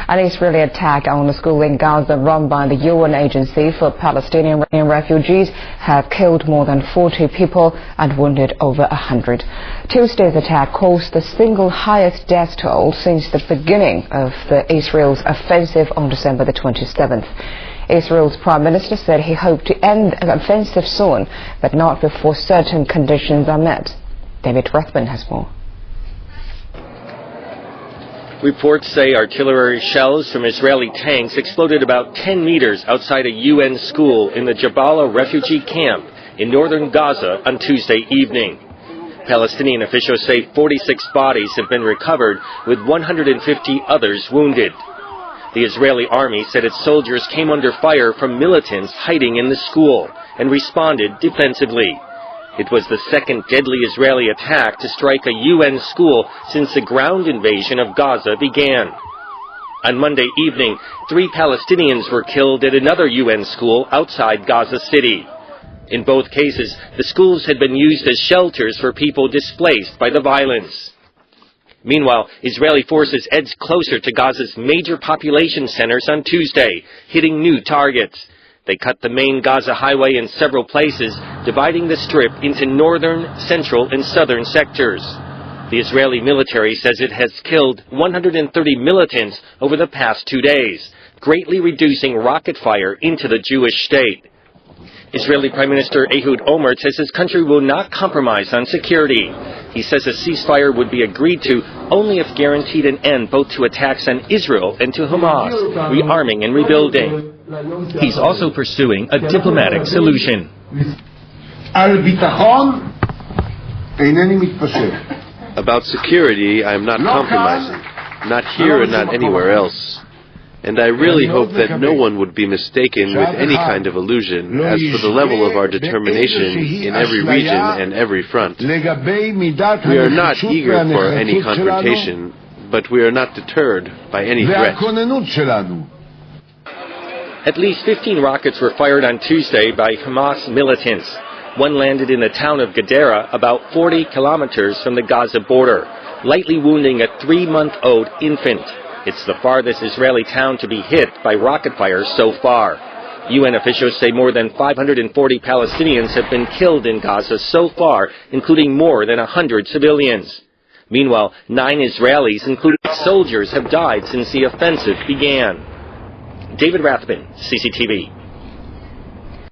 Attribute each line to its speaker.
Speaker 1: An Israeli attack on a school in Gaza run by the UN Agency for Palestinian Refugees have killed more than 40 people and wounded over 100. Tuesday's attack caused the single highest death toll since the beginning of Israel's offensive on December the 27th. Israel's Prime Minister said he hoped to end the offensive soon, but not before certain conditions are met. David Rathbun has more.
Speaker 2: Reports say artillery shells from Israeli tanks exploded about 10 meters outside a UN school in the Jabalia refugee camp in northern Gaza on Tuesday evening. Palestinian officials say 46 bodies have been recovered, with 150 others wounded. The Israeli army said its soldiers came under fire from militants hiding in the school and responded defensively. It was the second deadly Israeli attack to strike a UN school since the ground invasion of Gaza began. On Monday evening, 3 Palestinians were killed at another UN school outside Gaza City. In both cases, the schools had been used as shelters for people displaced by the violence. Meanwhile, Israeli forces edged closer to Gaza's major population centers on Tuesday, hitting new targets. They cut the main Gaza highway in several places, dividing the strip into northern, central, and southern sectors. The Israeli military says it has killed 130 militants over the past 2 days, greatly reducing rocket fire into the Jewish state. Israeli Prime Minister Ehud Olmert says his country will not compromise on security. He says a ceasefire would be agreed to only if guaranteed an end both to attacks on Israel and to Hamas, rearming and rebuilding. He's also pursuing a diplomatic solution.
Speaker 3: About security, I am not compromising. Not here and not anywhere else. And I really hope that no one would be mistaken with any kind of illusion as for the level of our determination in every region and every front. We are not eager for any confrontation, but we are not deterred by any threat.
Speaker 2: At least 15 rockets were fired on Tuesday by Hamas militants. One landed in the town of Gadara, about 40 kilometers from the Gaza border, lightly wounding a 3-month-old infant. It's the farthest Israeli town to be hit by rocket fire so far. UN officials say more than 540 Palestinians have been killed in Gaza so far, including more than 100 civilians. Meanwhile, 9 Israelis, including soldiers, have died since the offensive began. David Rathbun, CCTV.